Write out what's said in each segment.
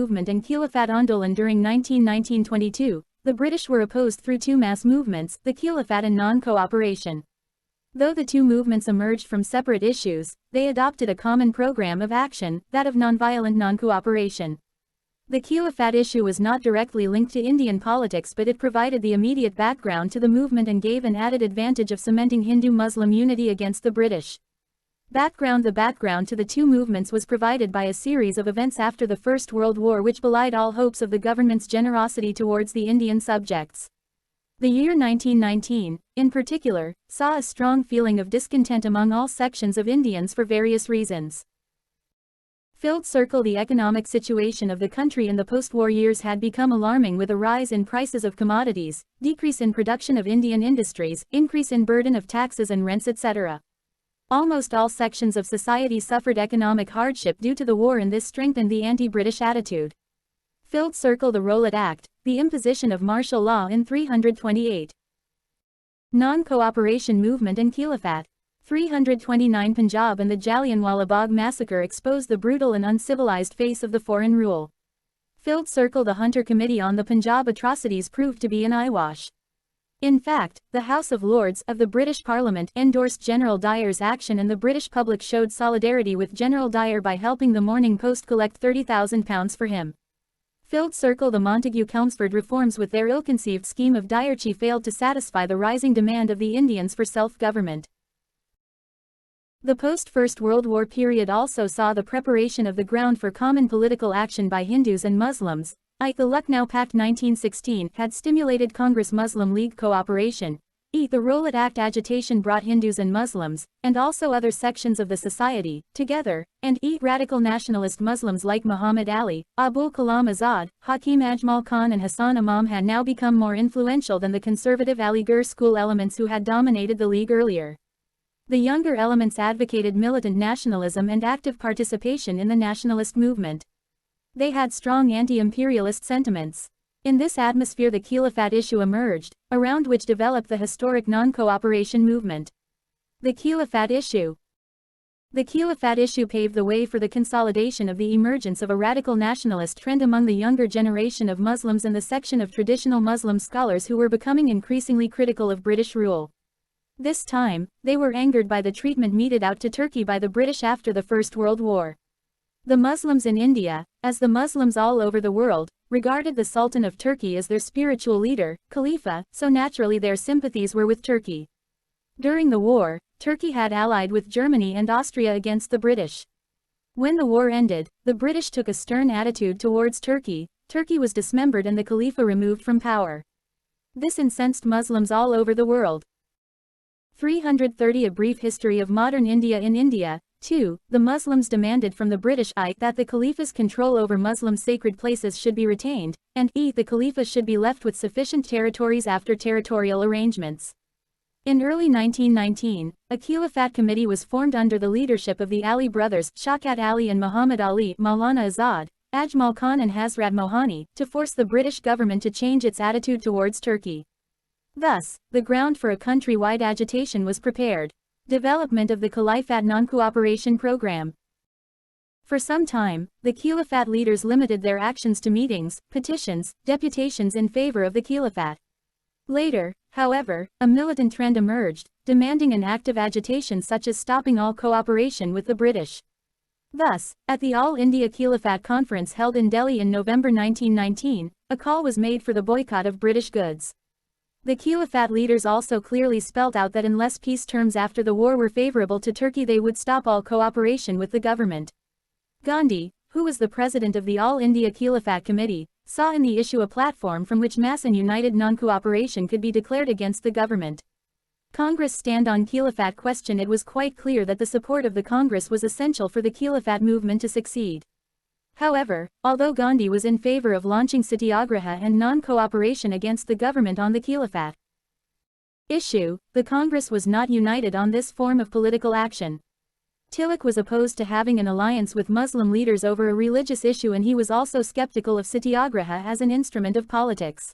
movement and Khilafat Aandolan during 1919-22, the British were opposed through two mass movements, the Khilafat and non-cooperation. Though the two movements emerged from separate issues, they adopted a common program of action, that of nonviolent non-cooperation. The Khilafat issue was not directly linked to Indian politics, but it provided the immediate background to the movement and gave an added advantage of cementing Hindu-Muslim unity against the British. The background to the two movements was provided by a series of events after the First World War which belied all hopes of the government's generosity towards the Indian subjects. The year 1919, in particular, saw a strong feeling of discontent among all sections of Indians for various reasons. Filled circle. The economic situation of the country in the post-war years had become alarming, with a rise in prices of commodities, decrease in production of Indian industries, increase in burden of taxes and rents, etc. Almost all sections of society suffered economic hardship due to the war, and this strengthened the anti-British attitude. Filled circle. The Rowlatt Act, the imposition of martial law in 328. Non-cooperation movement and Khilafat. 329. Punjab and the Jallianwala Bagh massacre exposed the brutal and uncivilized face of the foreign rule. Filled circle. The Hunter Committee on the Punjab atrocities proved to be an eyewash. In fact, the House of Lords of the British Parliament endorsed General Dyer's action, and the British public showed solidarity with General Dyer by helping the Morning Post collect £30,000 for him. Filled circle. The Montagu-Chelmsford reforms, with their ill-conceived scheme of Dyerchi, failed to satisfy the rising demand of the Indians for self-government. The post-First World War period also saw the preparation of the ground for common political action by Hindus and Muslims. The Lucknow Pact 1916 had stimulated Congress-Muslim League cooperation. The Rowlatt Act agitation brought Hindus and Muslims, and also other sections of the society, together, and radical nationalist Muslims like Muhammad Ali, Abul Kalam Azad, Hakim Ajmal Khan and Hassan Imam had now become more influential than the conservative Aligarh school elements who had dominated the League earlier. The younger elements advocated militant nationalism and active participation in the nationalist movement. They had strong anti-imperialist sentiments. In this atmosphere the Khilafat issue emerged, around which developed the historic non-cooperation movement. The Khilafat issue. The Khilafat issue paved the way for the consolidation of the emergence of a radical nationalist trend among the younger generation of Muslims and the section of traditional Muslim scholars who were becoming increasingly critical of British rule. This time, they were angered by the treatment meted out to Turkey by the British after the First World War. The Muslims in India, as the Muslims all over the world, regarded the Sultan of Turkey as their spiritual leader, Khalifa, so naturally their sympathies were with Turkey. During the war, Turkey had allied with Germany and Austria against the British. When the war ended, the British took a stern attitude towards Turkey. Turkey was dismembered and the Khalifa removed from power. This incensed Muslims all over the world. 330. A brief history of modern India. In India, 2. The Muslims demanded from the British that the Khalifa's control over Muslim sacred places should be retained, and the Khalifa should be left with sufficient territories after territorial arrangements. In early 1919, a Khilafat committee was formed under the leadership of the Ali brothers, Shaukat Ali and Muhammad Ali, Maulana Azad, Ajmal Khan and Hazrat Mohani, to force the British government to change its attitude towards Turkey. Thus, the ground for a country-wide agitation was prepared. Development of the Khilafat non-cooperation program. For some time, the Khilafat leaders limited their actions to meetings, petitions, deputations in favor of the Khilafat. Later, however, a militant trend emerged, demanding an active agitation such as stopping all cooperation with the British. Thus, at the All India Khilafat Conference held in Delhi in November 1919, a call was made for the boycott of British goods. The Khilafat leaders also clearly spelt out that unless peace terms after the war were favorable to Turkey they would stop all cooperation with the government. Gandhi, who was the president of the All India Khilafat Committee, saw in the issue a platform from which mass and united non-cooperation could be declared against the government. Congress stand on Khilafat question. It was quite clear that the support of the Congress was essential for the Khilafat movement to succeed. However, although Gandhi was in favor of launching satyagraha and non-cooperation against the government on the Khilafat issue, the Congress was not united on this form of political action. Tilak was opposed to having an alliance with Muslim leaders over a religious issue, and he was also skeptical of satyagraha as an instrument of politics.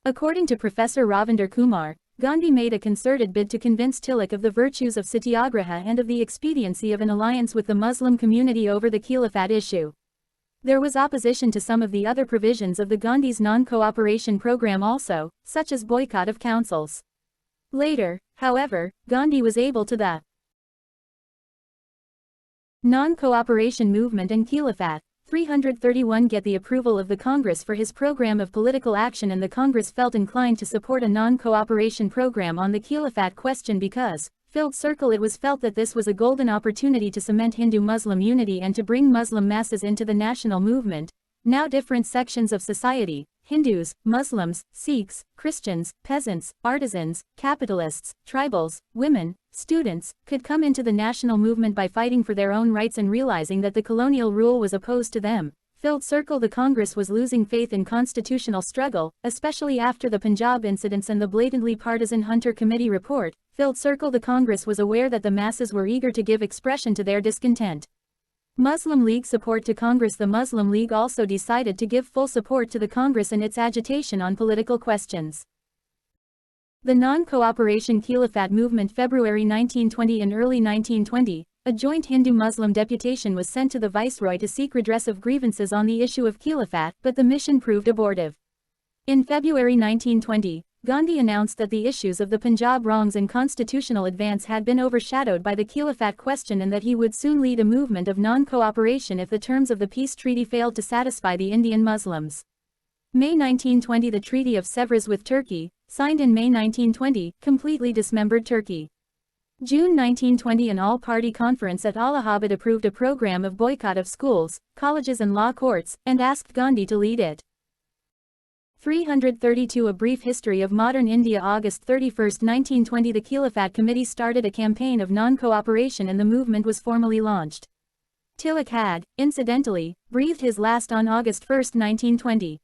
According to Professor Ravinder Kumar, Gandhi made a concerted bid to convince Tilak of the virtues of satyagraha and of the expediency of an alliance with the Muslim community over the Khilafat issue. There was opposition to some of the other provisions of the Gandhi's non-cooperation program also, such as boycott of councils. Later, however, Gandhi was able to the non-cooperation movement and Khilafat. 331 get the approval of the Congress for his program of political action, and the Congress felt inclined to support a non-cooperation program on the Khilafat question because, filled circle, it was felt that this was a golden opportunity to cement Hindu-Muslim unity and to bring Muslim masses into the national movement. Now different sections of society, Hindus, Muslims, Sikhs, Christians, peasants, artisans, capitalists, tribals, women, students, could come into the national movement by fighting for their own rights and realizing that the colonial rule was opposed to them. Filled circle, the Congress was losing faith in constitutional struggle, especially after the Punjab incidents and the blatantly partisan Hunter Committee report. Filled circle, the Congress was aware that the masses were eager to give expression to their discontent. Muslim League support to Congress. The Muslim League also decided to give full support to the Congress in its agitation on political questions. The non-cooperation Khilafat movement. February 1920. In early 1920, a joint Hindu-Muslim deputation was sent to the Viceroy to seek redress of grievances on the issue of Khilafat, but the mission proved abortive. In February 1920, Gandhi announced that the issues of the Punjab wrongs and constitutional advance had been overshadowed by the Khilafat question and that he would soon lead a movement of non-cooperation if the terms of the peace treaty failed to satisfy the Indian Muslims. May 1920. The Treaty of Sèvres with Turkey, signed in May 1920, completely dismembered Turkey. June 1920. An all-party conference at Allahabad approved a program of boycott of schools, colleges and law courts, and asked Gandhi to lead it. 332. A brief history of modern India. August 31, 1920. The Khilafat Committee started a campaign of non-cooperation and the movement was formally launched. Tilak had, incidentally, breathed his last on August 1, 1920.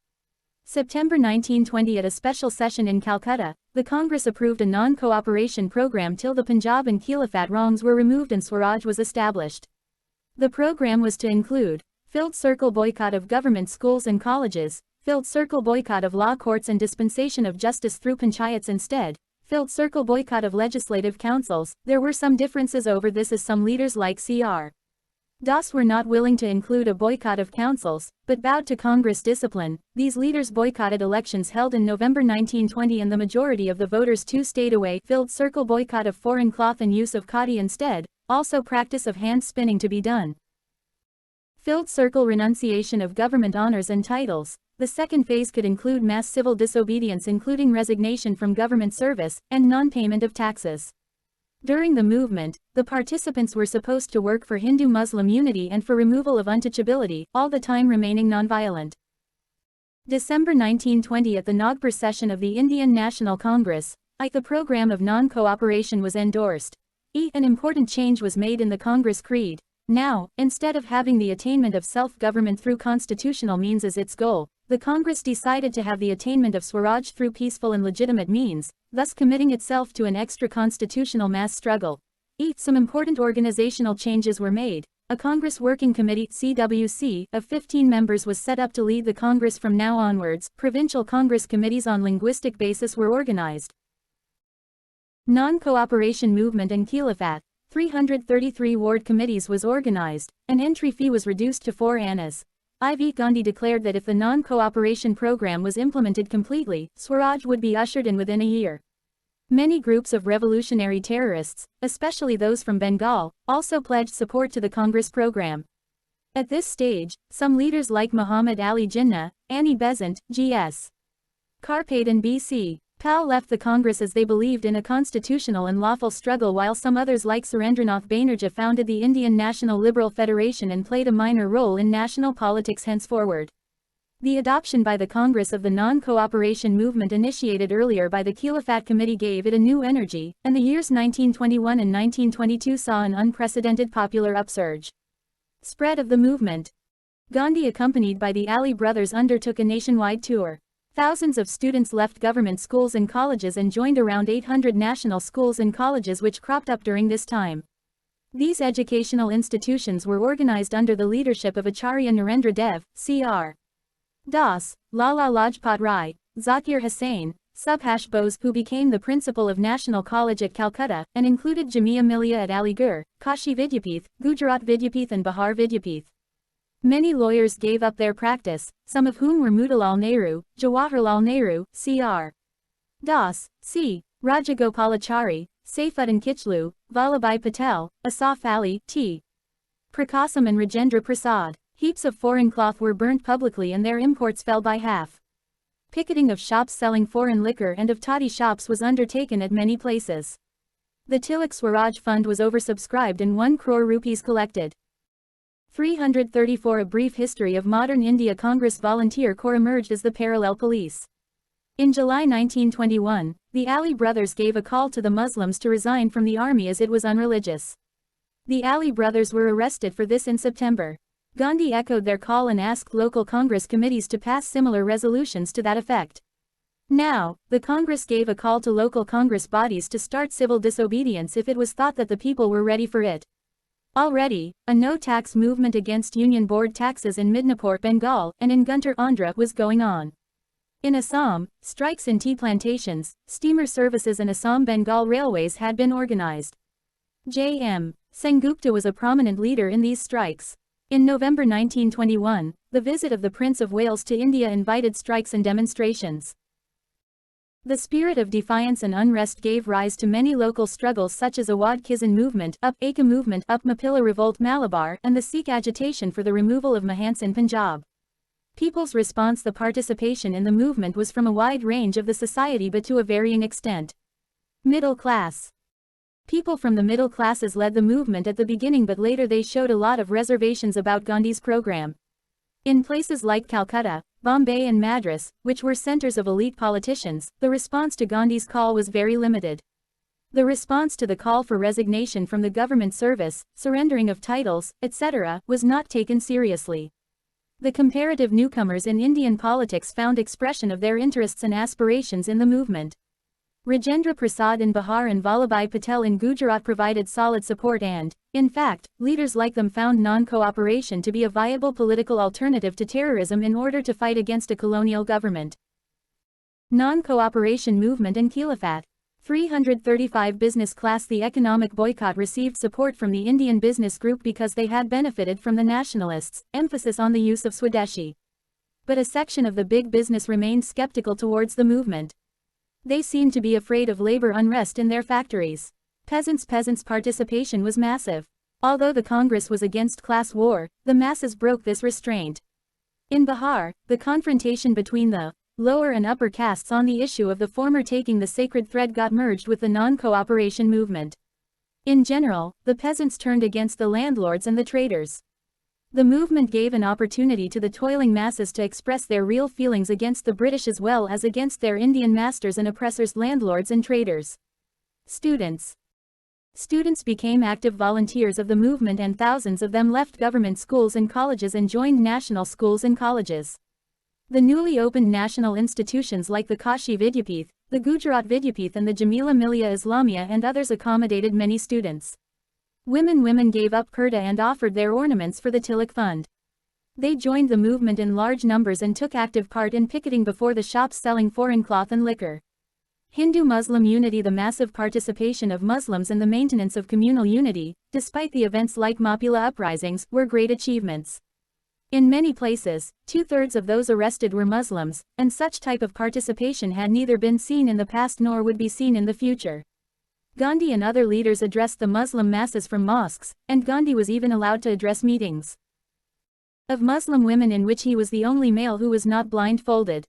September 1920. At a special session in Calcutta, the Congress approved a non-cooperation program till the Punjab and Khilafat wrongs were removed and Swaraj was established. The program was to include filled circle boycott of government schools and colleges, filled circle boycott of law courts and dispensation of justice through panchayats instead, filled circle boycott of legislative councils. There were some differences over this, as some leaders like Cr. Das were not willing to include a boycott of councils, but bowed to Congress discipline. These leaders boycotted elections held in November 1920 and the majority of the voters too stayed away. Filled circle boycott of foreign cloth and use of khadi instead, also practice of hand spinning to be done. Filled circle renunciation of government honors and titles. The second phase could include mass civil disobedience, including resignation from government service and non-payment of taxes. During the movement, the participants were supposed to work for Hindu-Muslim unity and for removal of untouchability, all the time remaining nonviolent. December 1920. At the Nagpur session of the Indian National Congress, the program of non-cooperation was endorsed. An important change was made in the Congress creed. Now, instead of having the attainment of self-government through constitutional means as its goal, the Congress decided to have the attainment of Swaraj through peaceful and legitimate means, thus committing itself to an extra-constitutional mass struggle. Some important organizational changes were made. A Congress Working Committee (CWC) of 15 members was set up to lead the Congress from now onwards. Provincial Congress committees on linguistic basis were organized. Non-cooperation movement and Khilafat. 333 ward committees was organized. An entry fee was reduced to 4 annas. IV. Gandhi declared that if the non-cooperation program was implemented completely, Swaraj would be ushered in within a year. Many groups of revolutionary terrorists, especially those from Bengal, also pledged support to the Congress program. At this stage, some leaders like Muhammad Ali Jinnah, Annie Besant, G.S. Karpate and B.C. Pal left the Congress as they believed in a constitutional and lawful struggle, while some others like Surendranath Banerjee founded the Indian National Liberal Federation and played a minor role in national politics henceforward. The adoption by the Congress of the non-cooperation movement initiated earlier by the Khilafat Committee gave it a new energy, and the years 1921 and 1922 saw an unprecedented popular upsurge. Spread of the movement. Gandhi, accompanied by the Ali brothers, undertook a nationwide tour. Thousands of students left government schools and colleges and joined around 800 national schools and colleges which cropped up during this time. These educational institutions were organized under the leadership of Acharya Narendra Dev, Cr. Das, Lala Lajpat Rai, Zakir Hussain, Subhash Bose, who became the principal of National College at Calcutta, and included Jamia Millia at Aligarh, Kashi Vidyapith, Gujarat Vidyapith and Bihar Vidyapith. Many lawyers gave up their practice, some of whom were Motilal Nehru, Jawaharlal Nehru, Cr. Das, C. Rajagopalachari, Saifuddin Kichlu, Vallabhai Patel, Asaf Ali, T. Prakasam and Rajendra Prasad. Heaps of foreign cloth were burnt publicly and their imports fell by half. Picketing of shops selling foreign liquor and of toddy shops was undertaken at many places. The Tilak Swaraj Fund was oversubscribed and 1 crore rupees collected. 334 A brief history of modern India. Congress Volunteer Corps emerged as the parallel police. In July 1921, the Ali brothers gave a call to the Muslims to resign from the army as it was unreligious. The Ali brothers were arrested for this in September. Gandhi echoed their call and asked local Congress committees to pass similar resolutions to that effect. Now, the Congress gave a call to local Congress bodies to start civil disobedience if it was thought that the people were ready for it. Already, a no-tax movement against Union Board taxes in Midnapore, Bengal, and in Guntur, Andhra was going on. In Assam, strikes in tea plantations, steamer services and Assam-Bengal railways had been organized. J.M. Sengupta was a prominent leader in these strikes. In November 1921, the visit of the Prince of Wales to India invited strikes and demonstrations. The spirit of defiance and unrest gave rise to many local struggles such as Awad Kizan movement, Up Eka movement, Up Mapilla revolt Malabar, and the Sikh agitation for the removal of Mahants in Punjab. People's response. The participation in the movement was from a wide range of the society but to a varying extent. Middle class. People from the middle classes led the movement at the beginning, but later they showed a lot of reservations about Gandhi's program. In places like Calcutta, Bombay and Madras, which were centers of elite politicians, the response to Gandhi's call was very limited. The response to the call for resignation from the government service, surrendering of titles, etc., was not taken seriously. The comparative newcomers in Indian politics found expression of their interests and aspirations in the movement. Rajendra Prasad in Bihar and Vallabhai Patel in Gujarat provided solid support and, in fact, leaders like them found non-cooperation to be a viable political alternative to terrorism in order to fight against a colonial government. Non-cooperation movement and Khilafat. 335 Business class. The economic boycott received support from the Indian business group because they had benefited from the nationalists' emphasis on the use of Swadeshi. But a section of the big business remained skeptical towards the movement. They seemed to be afraid of labor unrest in their factories. Peasants' participation was massive. Although the Congress was against class war, the masses broke this restraint. In Bihar, the confrontation between the lower and upper castes on the issue of the former taking the sacred thread got merged with the non-cooperation movement. In general, the peasants turned against the landlords and the traders. The movement gave an opportunity to the toiling masses to express their real feelings against the British as well as against their Indian masters and oppressors, landlords and traders. Students. Students became active volunteers of the movement, and thousands of them left government schools and colleges and joined national schools and colleges. The newly opened national institutions like the Kashi Vidyapith, the Gujarat Vidyapith and the Jamila Millia Islamia and others accommodated many students. Women gave up kurta and offered their ornaments for the Tilak Fund. They joined the movement in large numbers and took active part in picketing before the shops selling foreign cloth and liquor. Hindu-Muslim unity. The massive participation of Muslims and the maintenance of communal unity, despite the events like Mapila uprisings, were great achievements. In many places, 2/3 of those arrested were Muslims, and such type of participation had neither been seen in the past nor would be seen in the future. Gandhi and other leaders addressed the Muslim masses from mosques, and Gandhi was even allowed to address meetings of Muslim women in which he was the only male who was not blindfolded.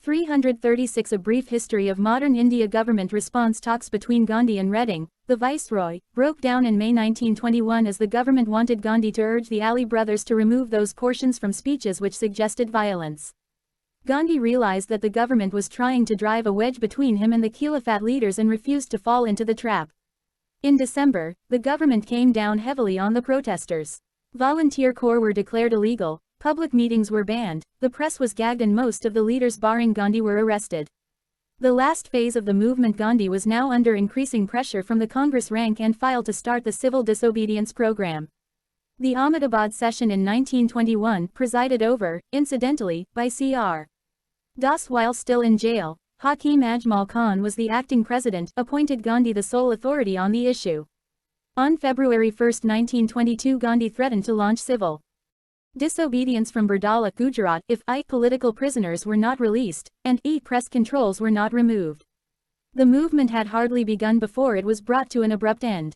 336 A brief history of modern India. Government response. Talks between Gandhi and Redding, the viceroy, broke down in May 1921 as the government wanted Gandhi to urge the Ali brothers to remove those portions from speeches which suggested violence. Gandhi realized that the government was trying to drive a wedge between him and the Khilafat leaders and refused to fall into the trap. In December, the government came down heavily on the protesters. Volunteer corps were declared illegal, public meetings were banned, the press was gagged and most of the leaders barring Gandhi were arrested. The last phase of the movement. Gandhi was now under increasing pressure from the Congress rank and file to start the civil disobedience program. The Ahmedabad session in 1921, presided over, incidentally, by Cr. Das. While still in jail, Hakim Ajmal Khan was the acting president, appointed Gandhi the sole authority on the issue. On February 1, 1922, Gandhi threatened to launch civil disobedience from Bardoli, Gujarat, if 8 political prisoners were not released, and 8 press controls were not removed. The movement had hardly begun before it was brought to an abrupt end.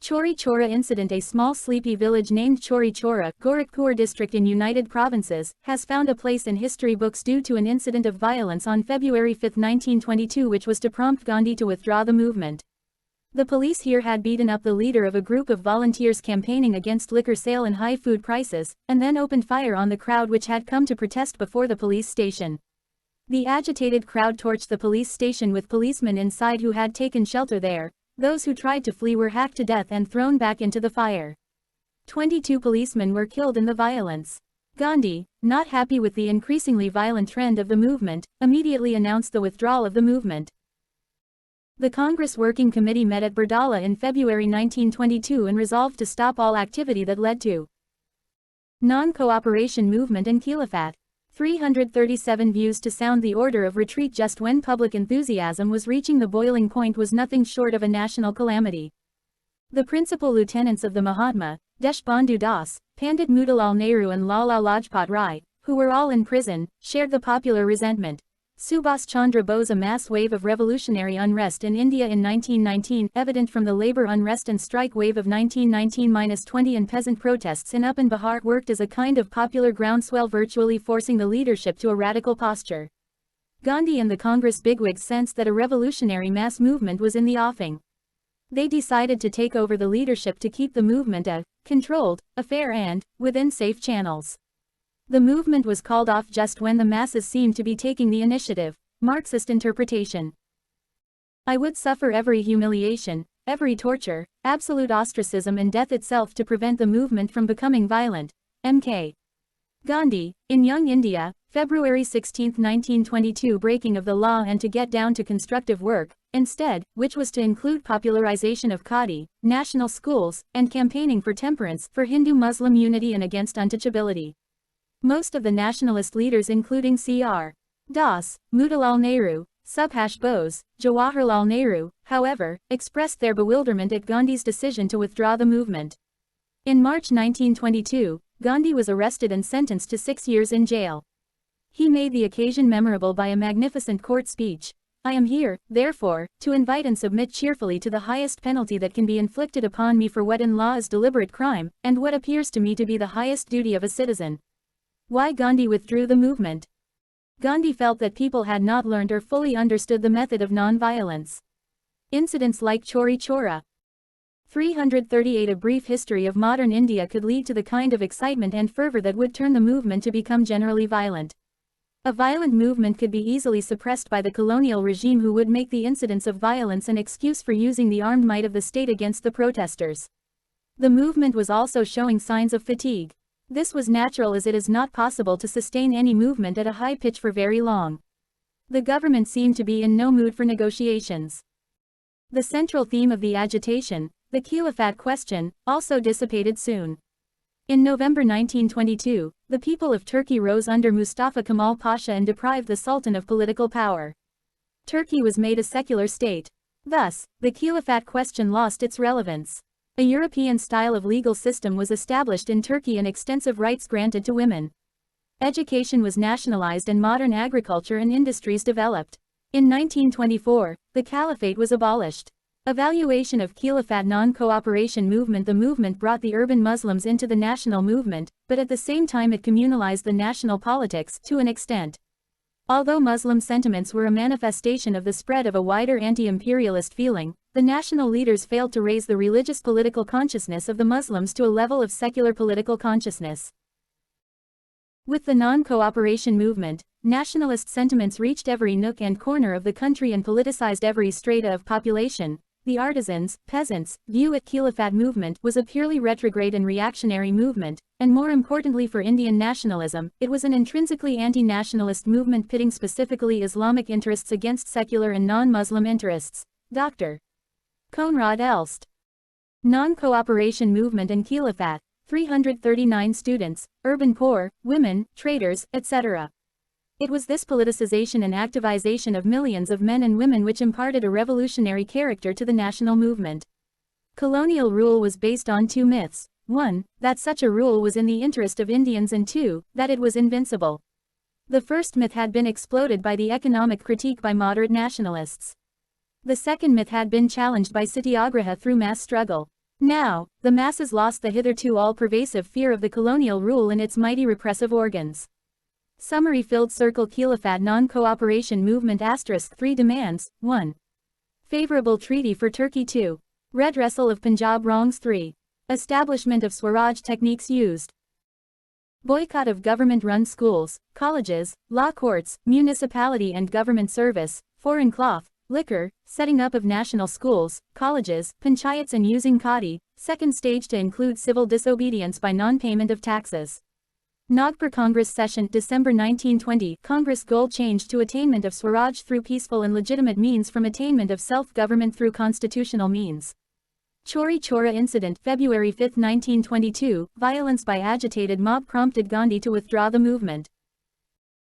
Chauri Chaura incident. A small sleepy village named Chauri Chaura, Gorakhpur district in United Provinces, has found a place in history books due to an incident of violence on February 5, 1922, which was to prompt Gandhi to withdraw the movement. The police here had beaten up the leader of a group of volunteers campaigning against liquor sale and high food prices, and then opened fire on the crowd which had come to protest before the police station. The agitated crowd torched the police station with policemen inside who had taken shelter there. Those who tried to flee were hacked to death and thrown back into the fire. 22 policemen were killed in the violence. Gandhi, not happy with the increasingly violent trend of the movement, immediately announced the withdrawal of the movement. The Congress Working Committee met at Bardoli in February 1922 and resolved to stop all activity that led to non-cooperation movement and Khilafat. 337 views to sound the order of retreat just when public enthusiasm was reaching the boiling point was nothing short of a national calamity. The principal lieutenants of the Mahatma, Deshbandhu Das, Pandit Motilal Nehru and Lala Lajpat Rai, who were all in prison, shared the popular resentment. Subhas Chandra Bose. A mass wave of revolutionary unrest in India in 1919, evident from the labor unrest and strike wave of 1919-20 and peasant protests in Up and Bihar, worked as a kind of popular groundswell, virtually forcing the leadership to a radical posture. Gandhi and the Congress bigwigs sensed that a revolutionary mass movement was in the offing. They decided to take over the leadership to keep the movement a controlled affair and within safe channels. The movement was called off just when the masses seemed to be taking the initiative. Marxist interpretation. I would suffer every humiliation, every torture, absolute ostracism and death itself to prevent the movement from becoming violent. M.K. Gandhi, in Young India, February 16, 1922. Breaking of the law and to get down to constructive work, instead, which was to include popularization of khadi, national schools, and campaigning for temperance, for Hindu-Muslim unity and against untouchability. Most of the nationalist leaders including C.R. Das, Motilal Nehru, Subhash Bose, Jawaharlal Nehru, however, expressed their bewilderment at Gandhi's decision to withdraw the movement. In March 1922, Gandhi was arrested and sentenced to 6 years in jail. He made the occasion memorable by a magnificent court speech. I am here, therefore, to invite and submit cheerfully to the highest penalty that can be inflicted upon me for what in law is deliberate crime, and what appears to me to be the highest duty of a citizen. Why Gandhi withdrew the movement? Gandhi felt that people had not learned or fully understood the method of non-violence. Incidents like Chauri Chaura. 338. A brief history of modern India could lead to the kind of excitement and fervor that would turn the movement to become generally violent. A violent movement could be easily suppressed by the colonial regime, who would make the incidents of violence an excuse for using the armed might of the state against the protesters. The movement was also showing signs of fatigue. This was natural, as it is not possible to sustain any movement at a high pitch for very long. The government seemed to be in no mood for negotiations. The central theme of the agitation, the Khilafat question, also dissipated soon. In November 1922, the people of Turkey rose under Mustafa Kemal Pasha and deprived the Sultan of political power. Turkey was made a secular state. Thus, the Khilafat question lost its relevance. A European style of legal system was established in Turkey and extensive rights granted to women. Education was nationalized and modern agriculture and industries developed. In 1924, the Caliphate was abolished. Evaluation of Khilafat non-cooperation movement. The movement brought the urban Muslims into the national movement, but at the same time it communalized the national politics to an extent. Although Muslim sentiments were a manifestation of the spread of a wider anti-imperialist feeling, the national leaders failed to raise the religious political consciousness of the Muslims to a level of secular political consciousness. With the non-cooperation movement, nationalist sentiments reached every nook and corner of the country and politicized every strata of population. The artisans, peasants, view at Khilafat movement was a purely retrograde and reactionary movement, and more importantly for Indian nationalism, it was an intrinsically anti-nationalist movement pitting specifically Islamic interests against secular and non-Muslim interests. Dr. Conrad Elst. Non-cooperation movement and Khilafat, 339 students, urban poor, women, traders, etc. It was this politicization and activization of millions of men and women which imparted a revolutionary character to the national movement. Colonial rule was based on two myths. 1. That such a rule was in the interest of Indians, and 2. That it was invincible. The first myth had been exploded by the economic critique by moderate nationalists. The second myth had been challenged by Satyagraha through mass struggle. Now, the masses lost the hitherto all-pervasive fear of the colonial rule in its mighty repressive organs. Summary: Filled Circle Khilafat Non-Cooperation Movement * 3 demands. 1. Favorable treaty for Turkey. 2. Redressal of Punjab wrongs. 3. Establishment of Swaraj techniques used. Boycott of government-run schools, colleges, law courts, municipality and government service, foreign cloth, liquor, setting up of national schools, colleges, panchayats and using khadi. Second stage to include civil disobedience by non-payment of taxes. Nagpur Congress Session, December 1920. Congress goal changed to attainment of Swaraj through peaceful and legitimate means from attainment of self-government through constitutional means. Chauri Chaura Incident, February 5, 1922. Violence by agitated mob prompted Gandhi to withdraw the movement.